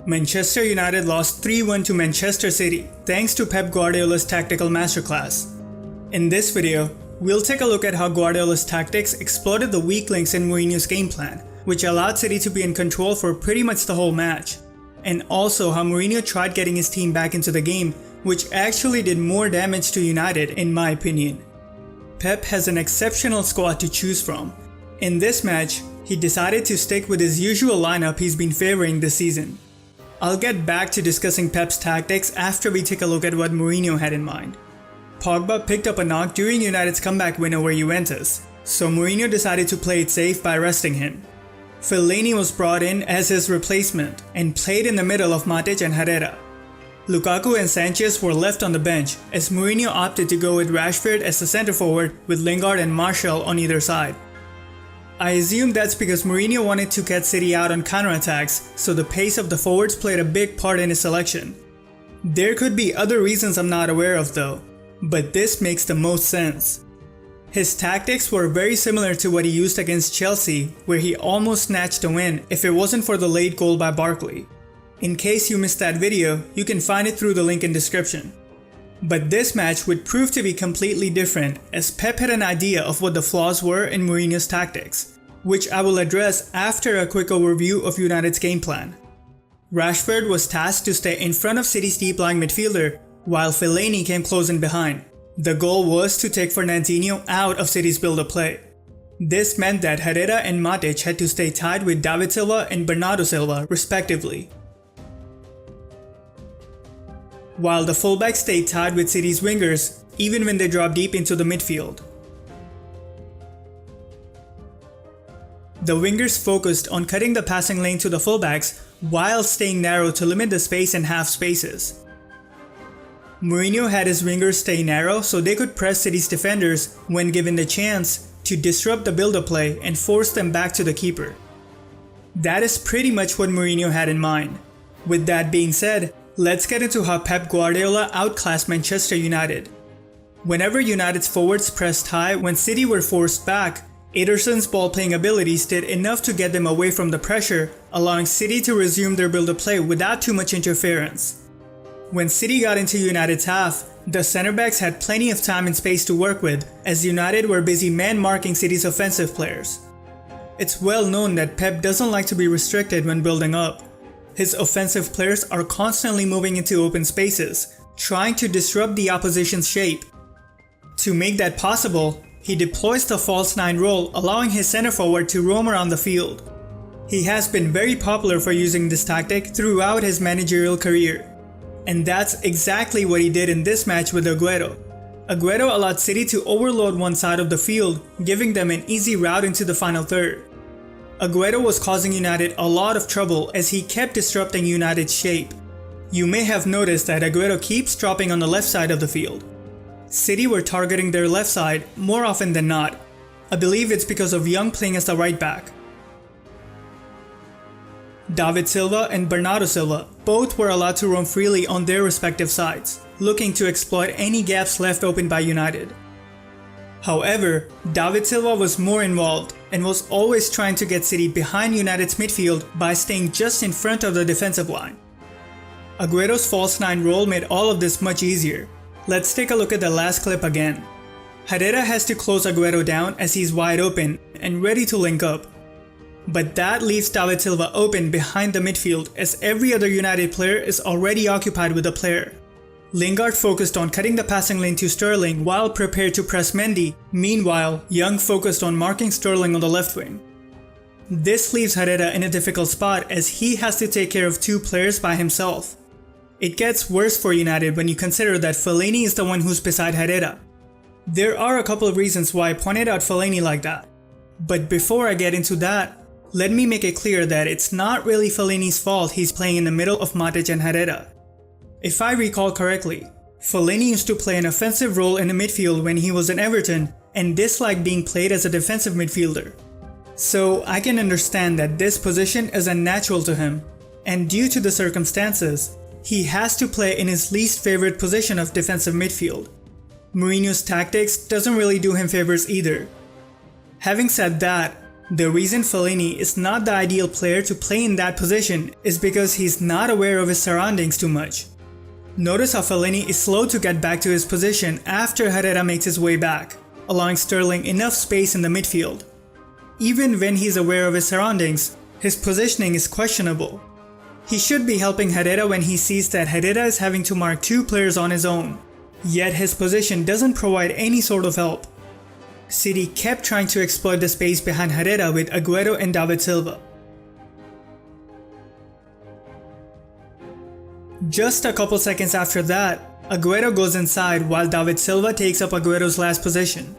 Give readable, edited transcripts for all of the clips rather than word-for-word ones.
Manchester United lost 3-1 to Manchester City thanks to Pep Guardiola's tactical masterclass. In this video, we'll take a look at how Guardiola's tactics exploited the weak links in Mourinho's game plan, which allowed City to be in control for pretty much the whole match, and also how Mourinho tried getting his team back into the game, which actually did more damage to United in my opinion. Pep has an exceptional squad to choose from. In this match, he decided to stick with his usual lineup he's been favoring this season. I'll get back to discussing Pep's tactics after we take a look at what Mourinho had in mind. Pogba picked up a knock during United's comeback win over Juventus, so Mourinho decided to play it safe by resting him. Fellaini was brought in as his replacement and played in the middle of Matic and Herrera. Lukaku and Sanchez were left on the bench as Mourinho opted to go with Rashford as the centre forward with Lingard and Martial on either side. I assume that's because Mourinho wanted to get City out on counterattacks, so the pace of the forwards played a big part in his selection. There could be other reasons I'm not aware of though, but this makes the most sense. His tactics were very similar to what he used against Chelsea, where he almost snatched a win if it wasn't for the late goal by Barkley. In case you missed that video, you can find it through the link in description. But this match would prove to be completely different as Pep had an idea of what the flaws were in Mourinho's tactics, which I will address after a quick overview of United's game plan. Rashford was tasked to stay in front of City's deep-lying midfielder, while Fellaini came close in behind. The goal was to take Fernandinho out of City's build-up play. This meant that Herrera and Matic had to stay tied with David Silva and Bernardo Silva, respectively, while the fullbacks stayed tied with City's wingers even when they dropped deep into the midfield. The wingers focused on cutting the passing lane to the fullbacks while staying narrow to limit the space in half spaces. Mourinho had his wingers stay narrow so they could press City's defenders when given the chance to disrupt the build-up play and force them back to the keeper. That is pretty much what Mourinho had in mind. With that being said, let's get into how Pep Guardiola outclassed Manchester United. Whenever United's forwards pressed high when City were forced back, Ederson's ball-playing abilities did enough to get them away from the pressure, allowing City to resume their build-up play without too much interference. When City got into United's half, the centre-backs had plenty of time and space to work with, as United were busy man-marking City's offensive players. It's well known that Pep doesn't like to be restricted when building up. His offensive players are constantly moving into open spaces, trying to disrupt the opposition's shape. To make that possible, he deploys the false nine role, allowing his center forward to roam around the field. He has been very popular for using this tactic throughout his managerial career. And that's exactly what he did in this match with Agüero. Agüero allowed City to overload one side of the field, giving them an easy route into the final third. Agüero was causing United a lot of trouble as he kept disrupting United's shape. You may have noticed that Agüero keeps dropping on the left side of the field. City were targeting their left side more often than not. I believe it's because of Young playing as the right back. David Silva and Bernardo Silva both were allowed to roam freely on their respective sides, looking to exploit any gaps left open by United. However, David Silva was more involved and was always trying to get City behind United's midfield by staying just in front of the defensive line. Agüero's false nine role made all of this much easier. Let's take a look at the last clip again. Herrera has to close Agüero down as he's wide open and ready to link up. But that leaves David Silva open behind the midfield as every other United player is already occupied with a player. Lingard focused on cutting the passing lane to Sterling while prepared to press Mendy. Meanwhile, Young focused on marking Sterling on the left wing. This leaves Herrera in a difficult spot as he has to take care of two players by himself. It gets worse for United when you consider that Fellaini is the one who's beside Herrera. There are a couple of reasons why I pointed out Fellaini like that. But before I get into that, let me make it clear that it's not really Fellaini's fault he's playing in the middle of Matic and Herrera. If I recall correctly, Fellaini used to play an offensive role in the midfield when he was in Everton and disliked being played as a defensive midfielder. So I can understand that this position is unnatural to him, and due to the circumstances, he has to play in his least favorite position of defensive midfield. Mourinho's tactics doesn't really do him favors either. Having said that, The reason Fellaini is not the ideal player to play in that position is because he's not aware of his surroundings too much. Notice how Fellaini is slow to get back to his position after Herrera makes his way back, allowing Sterling enough space in the midfield. Even when he's aware of his surroundings, his positioning is questionable. He should be helping Herrera when he sees that Herrera is having to mark two players on his own, yet his position doesn't provide any sort of help. City kept trying to exploit the space behind Herrera with Aguero and David Silva. Just a couple seconds after that, Aguero goes inside while David Silva takes up Aguero's last position.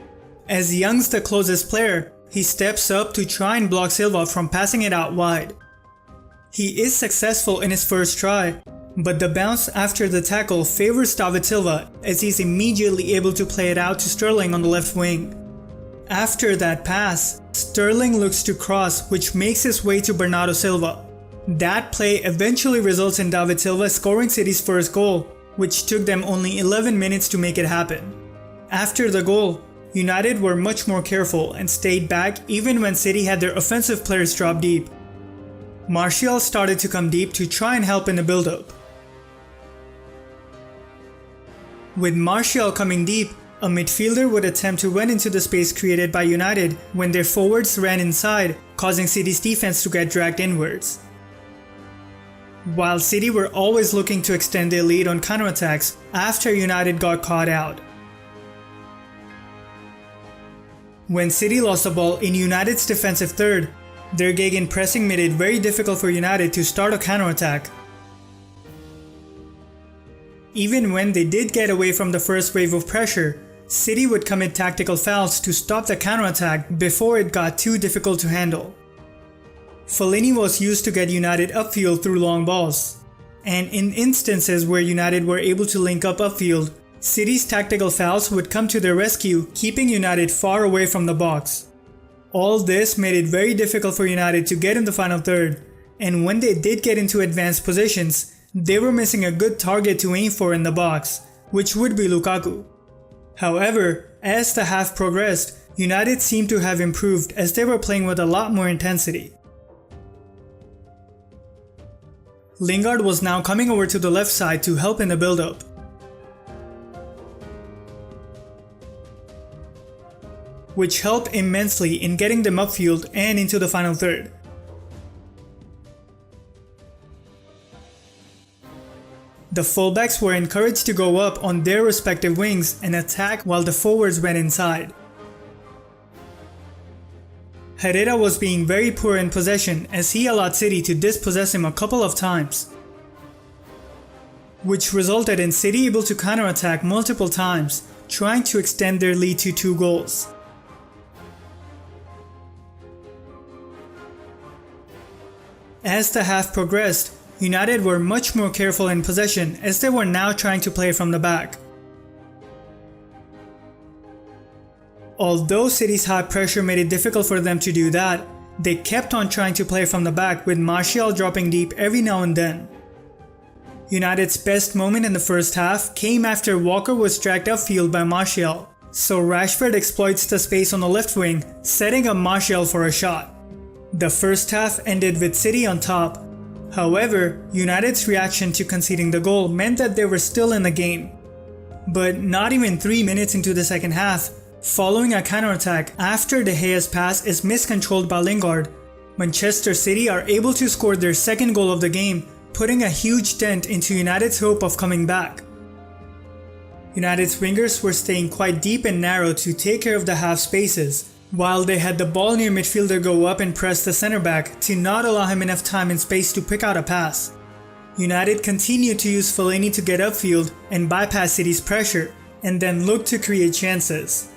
As Young's the closest player, he steps up to try and block Silva from passing it out wide. He is successful in his first try, but the bounce after the tackle favors David Silva as he's immediately able to play it out to Sterling on the left wing. After that pass, Sterling looks to cross, which makes his way to Bernardo Silva. That play eventually results in David Silva scoring City's first goal, which took them only 11 minutes to make it happen. After the goal, United were much more careful and stayed back even when City had their offensive players drop deep. Martial started to come deep to try and help in the build-up. With Martial coming deep, a midfielder would attempt to run into the space created by United when their forwards ran inside, causing City's defense to get dragged inwards. While City were always looking to extend their lead on counterattacks after United got caught out. When City lost the ball in United's defensive third, their gegenpressing made it very difficult for United to start a counterattack. Even when they did get away from the first wave of pressure, City would commit tactical fouls to stop the counterattack before it got too difficult to handle. Fellaini was used to get United upfield through long balls, and in instances where United were able to link up upfield, City's tactical fouls would come to their rescue, keeping United far away from the box. All this made it very difficult for United to get in the final third, and when they did get into advanced positions, they were missing a good target to aim for in the box, which would be Lukaku. However, as the half progressed, United seemed to have improved as they were playing with a lot more intensity. Lingard was now coming over to the left side to help in the build-up. Which helped immensely in getting them upfield and into the final third. The fullbacks were encouraged to go up on their respective wings and attack while the forwards went inside. Herrera was being very poor in possession as he allowed City to dispossess him a couple of times, which resulted in City able to counterattack multiple times, trying to extend their lead to 2 goals. As the half progressed, United were much more careful in possession as they were now trying to play from the back. Although City's high pressure made it difficult for them to do that, they kept on trying to play from the back with Martial dropping deep every now and then. United's best moment in the first half came after Walker was dragged upfield by Martial, so Rashford exploits the space on the left wing, setting up Martial for a shot. The first half ended with City on top. However, United's reaction to conceding the goal meant that they were still in the game. But not even 3 minutes into the second half, following a counterattack after De Gea's pass is miscontrolled by Lingard, Manchester City are able to score their second goal of the game, putting a huge dent into United's hope of coming back. United's wingers were staying quite deep and narrow to take care of the half spaces, while they had the ball near midfielder go up and press the centre back to not allow him enough time and space to pick out a pass. United continued to use Fellaini to get upfield and bypass City's pressure, and then look to create chances.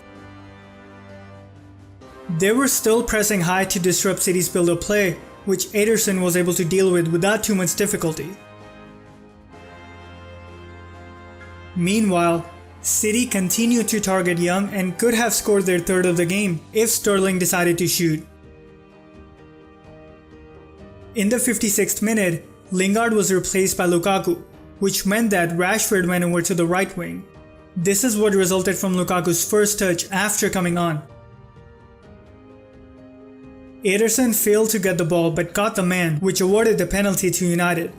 They were still pressing high to disrupt City's build-up play, which Ederson was able to deal with without too much difficulty. Meanwhile, City continued to target Young and could have scored their third of the game if Sterling decided to shoot. In the 56th minute, Lingard was replaced by Lukaku, which meant that Rashford went over to the right wing. This is what resulted from Lukaku's first touch after coming on. Ederson failed to get the ball but caught the man, which awarded the penalty to United.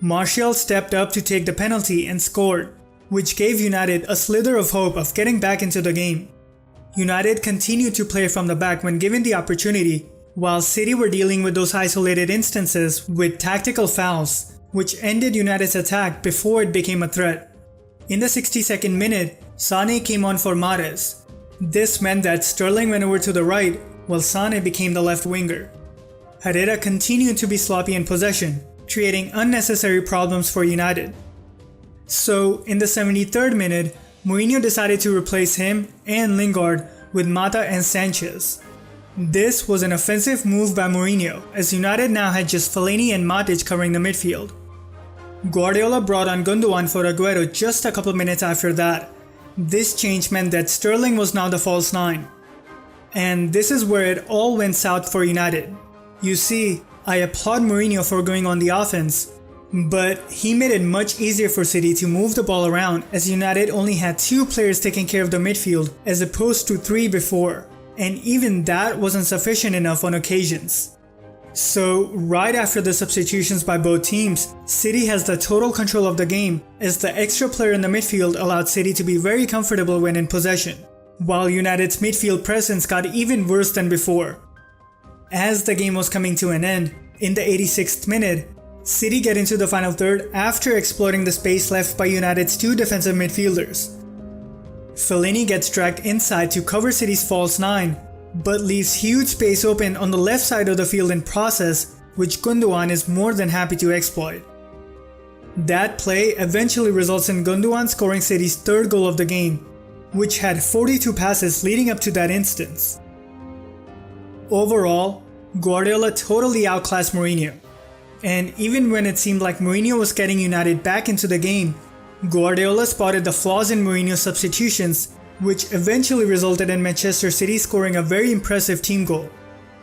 Martial stepped up to take the penalty and scored, which gave United a slither of hope of getting back into the game. United continued to play from the back when given the opportunity, while City were dealing with those isolated instances with tactical fouls, which ended United's attack before it became a threat. In the 62nd minute, Sané came on for Mahrez. This meant that Sterling went over to the right, while Sané became the left winger. Herrera continued to be sloppy in possession, creating unnecessary problems for United. So, in the 73rd minute, Mourinho decided to replace him and Lingard with Mata and Sanchez. This was an offensive move by Mourinho, as United now had just Fellaini and Matic covering the midfield. Guardiola brought on Gundogan for Aguero just a couple minutes after that. This change meant that Sterling was now the false nine. And this is where it all went south for United. You see, I applaud Mourinho for going on the offense, but he made it much easier for City to move the ball around, as United only had 2 players taking care of the midfield as opposed to 3 before, and even that wasn't sufficient enough on occasions. So, right after the substitutions by both teams, City has the total control of the game, as the extra player in the midfield allowed City to be very comfortable when in possession, while United's midfield presence got even worse than before. As the game was coming to an end, in the 86th minute, City get into the final third after exploiting the space left by United's 2 defensive midfielders. Fellaini gets dragged inside to cover City's false nine, but leaves huge space open on the left side of the field in process, which Gundogan is more than happy to exploit. That play eventually results in Gundogan scoring City's 3rd goal of the game, which had 42 passes leading up to that instance. Overall, Guardiola totally outclassed Mourinho, and even when it seemed like Mourinho was getting United back into the game, Guardiola spotted the flaws in Mourinho's substitutions, which eventually resulted in Manchester City scoring a very impressive team goal,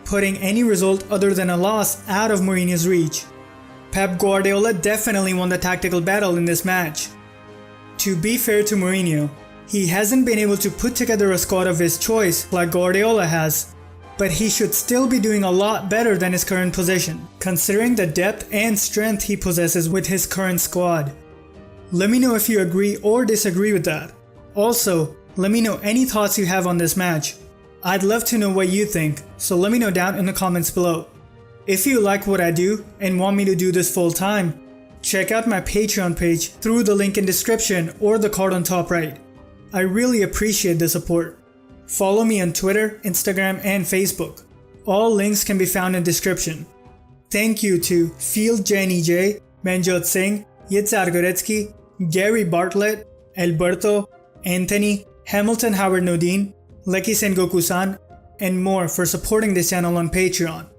putting any result other than a loss out of Mourinho's reach. Pep Guardiola definitely won the tactical battle in this match. To be fair to Mourinho, he hasn't been able to put together a squad of his choice like Guardiola has, but he should still be doing a lot better than his current position, considering the depth and strength he possesses with his current squad. Let me know if you agree or disagree with that. Also, let me know any thoughts you have on this match. I'd love to know what you think, so let me know down in the comments below. If you like what I do and want me to do this full time, check out my Patreon page through the link in description or the card on top right. I really appreciate the support. Follow me on Twitter, Instagram, and Facebook. All links can be found in description. Thank you to Field Jenny J, Manjot Singh, Yitzhak Goretsky, Gary Bartlett, Alberto, Anthony, Hamilton Howard Nodine, Lucky Sengoku-san, and more for supporting this channel on Patreon.